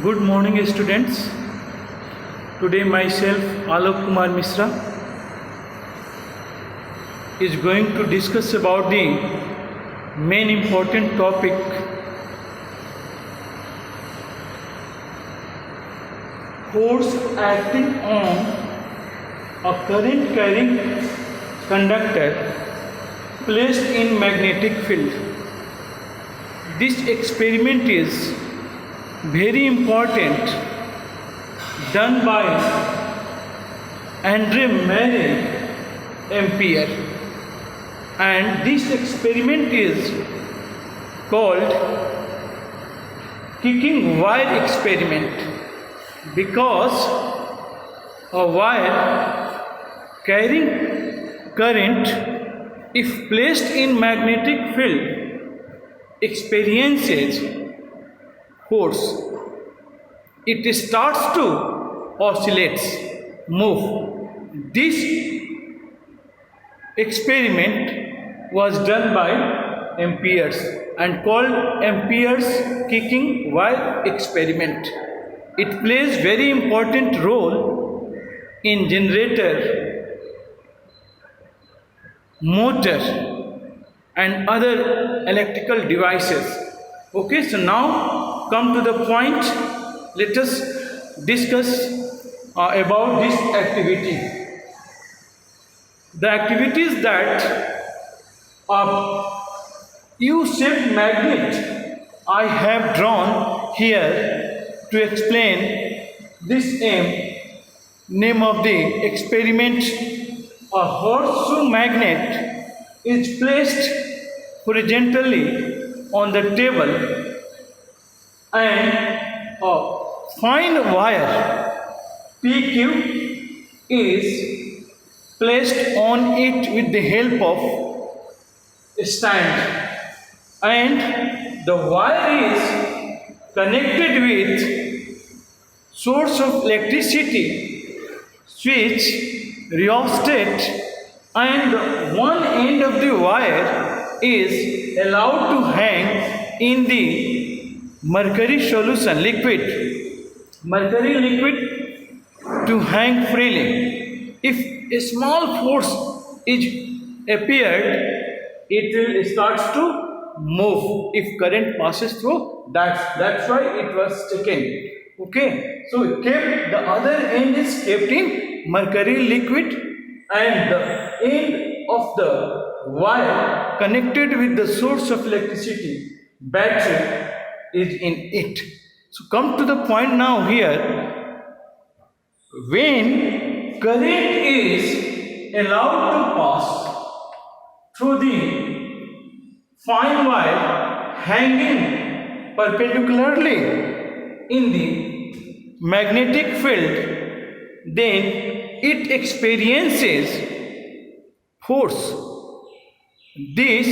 Good morning, students. Today, myself, Alok Kumar Misra, is going to discuss about the main important topic, force acting on a current carrying conductor placed in magnetic field. This experiment is very important, done by Andre Marie Ampere, and this experiment is called kicking wire experiment, because a wire carrying current, if placed in magnetic field, experiences force. It starts to oscillate, move. This experiment was done by Ampere's and called Ampere's kicking wire experiment. It plays very important role in generator, motor and other electrical devices. Okay, so now come to the point. Let us discuss about this activity. The activities that a U-shaped magnet I have drawn here to explain this name of the experiment. A horseshoe magnet is placed horizontally on the table, and a fine wire PQ is placed on it with the help of a stand, and the wire is connected with source of electricity, switch, rheostat, and one end of the wire is allowed to hang in the mercury solution liquid. Mercury liquid to hang freely. If a small force is appeared, it will start to move if current passes through. That's why it was taken. Okay, so kept the other end is kept in mercury liquid, and the end of the wire connected with the source of electricity, battery, is in it. So come to the point now here. When current is allowed to pass through the fine wire hanging perpendicularly in the magnetic field, then it experiences force. This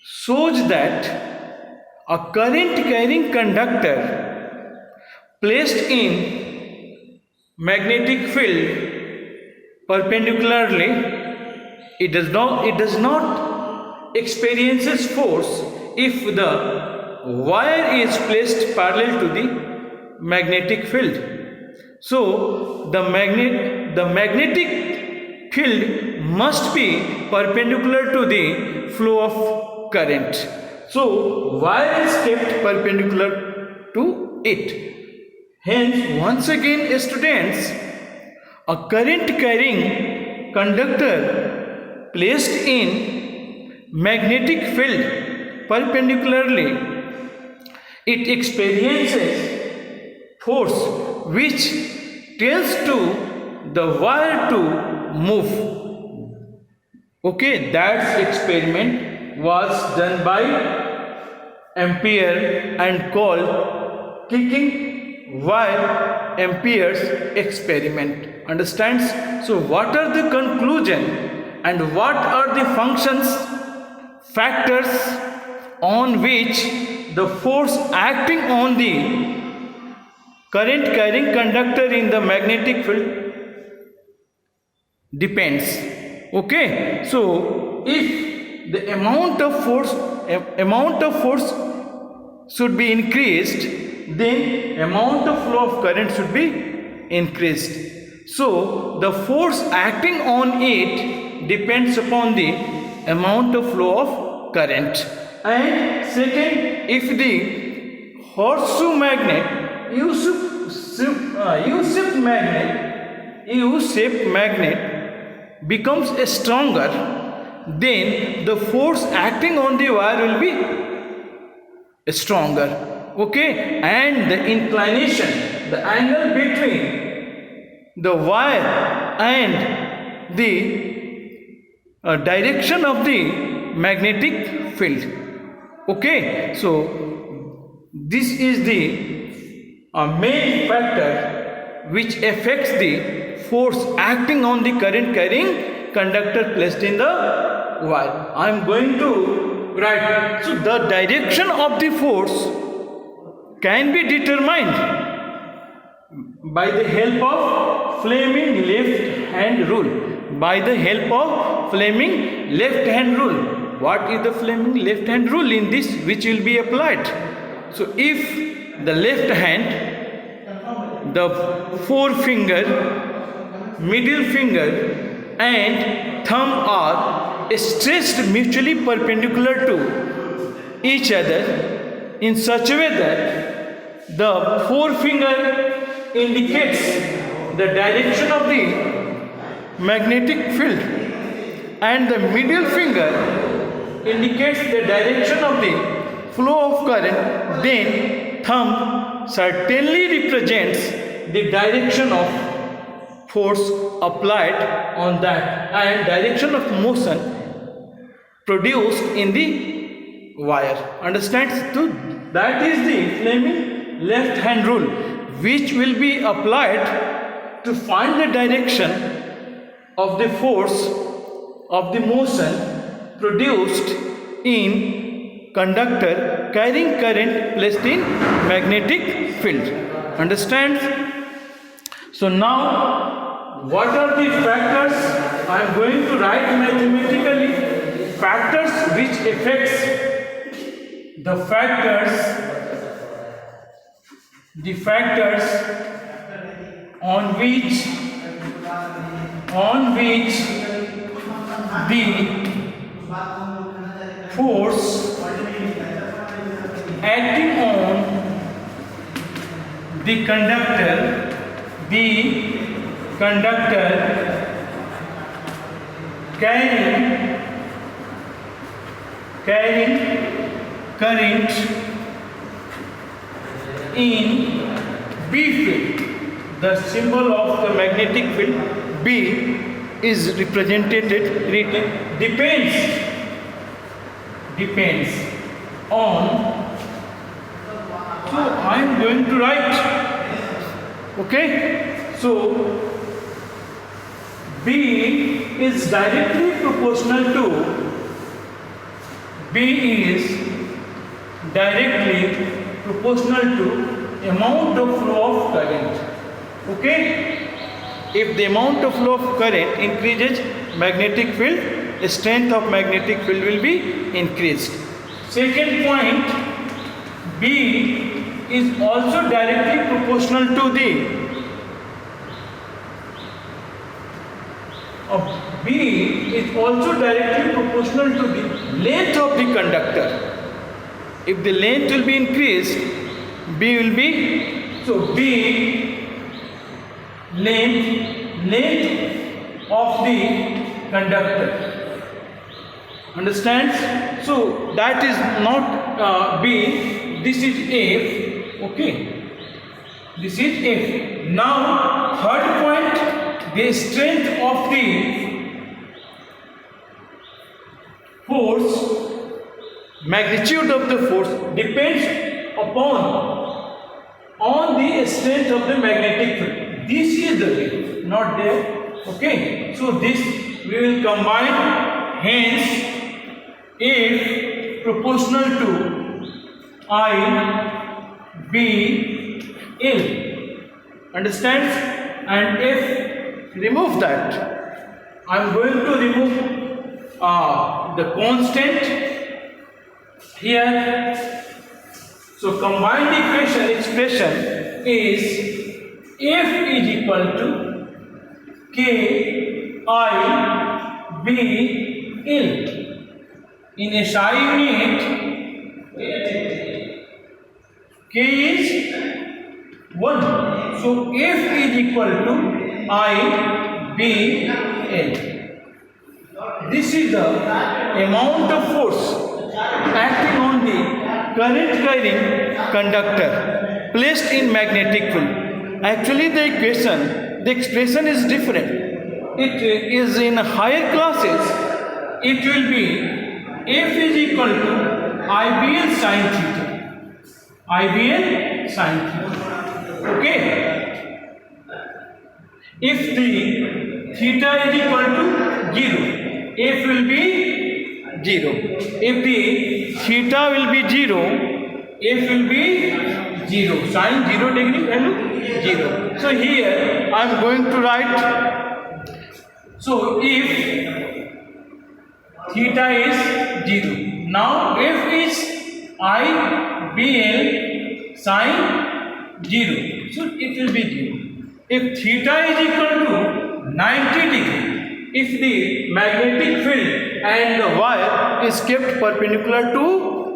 shows that a current carrying conductor placed in magnetic field perpendicularly, it does not experiences force if the wire is placed parallel to the magnetic field. So the magnetic field must be perpendicular to the flow of current. So wire is kept perpendicular to it. Hence, once again, students, a current carrying conductor placed in magnetic field perpendicularly, it experiences force which tells to the wire to move. Okay, that experiment was done by Ampere and called kicking wire Ampere's experiment. Understands? So what are the conclusion and what are the functions, factors on which the force acting on the current carrying conductor in the magnetic field depends. Okay, so if the amount of force should be increased, then amount of flow of current should be increased. So the force acting on it depends upon the amount of flow of current. And second, if the horseshoe magnet, U-shaped magnet becomes stronger, then the force acting on the wire will be stronger. Okay, and the inclination, the angle between the wire and the direction of the magnetic field. Okay, so this is the main factor which affects the force acting on the current carrying conductor placed in the wire. I am going to write. So the direction of the force can be determined by the help of Fleming left hand rule. By the help of Fleming left hand rule. What is the Fleming left hand rule in this which will be applied? So if the left hand, the forefinger, middle finger and thumb are stretched mutually perpendicular to each other in such a way that the forefinger indicates the direction of the magnetic field and the middle finger indicates the direction of the flow of current, then thumb certainly represents the direction of force applied on that and direction of motion produced in the wire. Understand? So that is the Fleming left hand rule which will be applied to find the direction of the force of the motion produced in conductor carrying current placed in magnetic field. Understand? So now what are the factors? I am going to write mathematically factors which affects the factors on which the force acting on the conductor carrying current in B field. The symbol of the magnetic field B is represented depends on. So I am going to write. Okay, so B is directly proportional to amount of flow of current. Okay, if the amount of flow of current increases, magnetic field, strength of magnetic field will be increased. Second point, B is also directly proportional to the length of the conductor. If the length will be increased, B will be, so B length of the conductor. Understands? So that is not B, this is F. Okay, this is F. Now third point, the strength of the force, magnitude of the force depends on the strength of the magnetic field. This is the way, not there. Okay, so this we will combine. Hence, if proportional to I, B, L. Understands? And if remove that, I am going to remove the constant here. So combined equation expression is F is equal to K I B L. In SI unit, K is 1. So F is equal to I B L. This is the amount of force acting on the current carrying conductor placed in magnetic field. Actually, the expression is different. It is in higher classes. It will be F is equal to IBL sin theta. IBL sin theta. Okay. If the theta is equal to 0, F will be 0. If the theta will be 0, F will be 0. Sin 0 degree value 0. So here I am going to write. So if theta is 0, now F is IBL sin 0. So it will be 0. If theta is equal to 90 degree, if the magnetic field and the wire is kept perpendicular to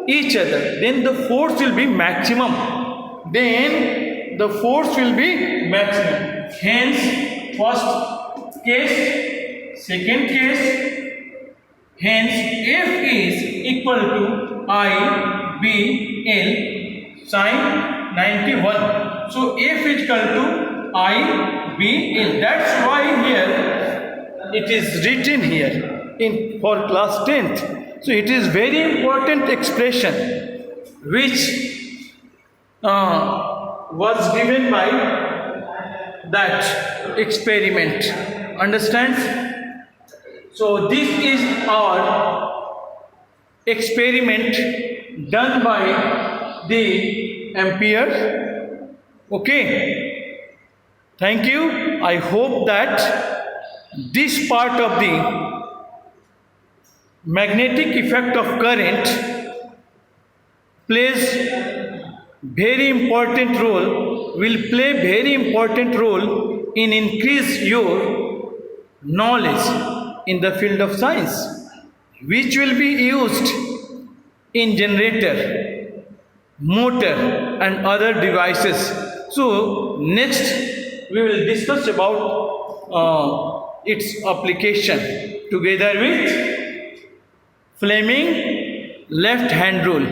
each other, then the force will be maximum. Hence, first case, second case. Hence, F is equal to IBL sin 91. So F is equal to IBL. That's why here it is written here for class 10th. So it is very important expression which was given by that experiment. Understands? So this is our experiment done by the Ampere. Okay. Thank you. I hope that this part of the magnetic effect of current plays very important role, will play very important role in increase your knowledge in the field of science, which will be used in generator, motor and other devices. So next we will discuss about its application together with Fleming left hand rule.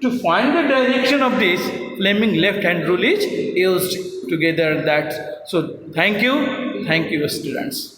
To find the direction of this, Fleming left hand rule is used together that. So thank you students.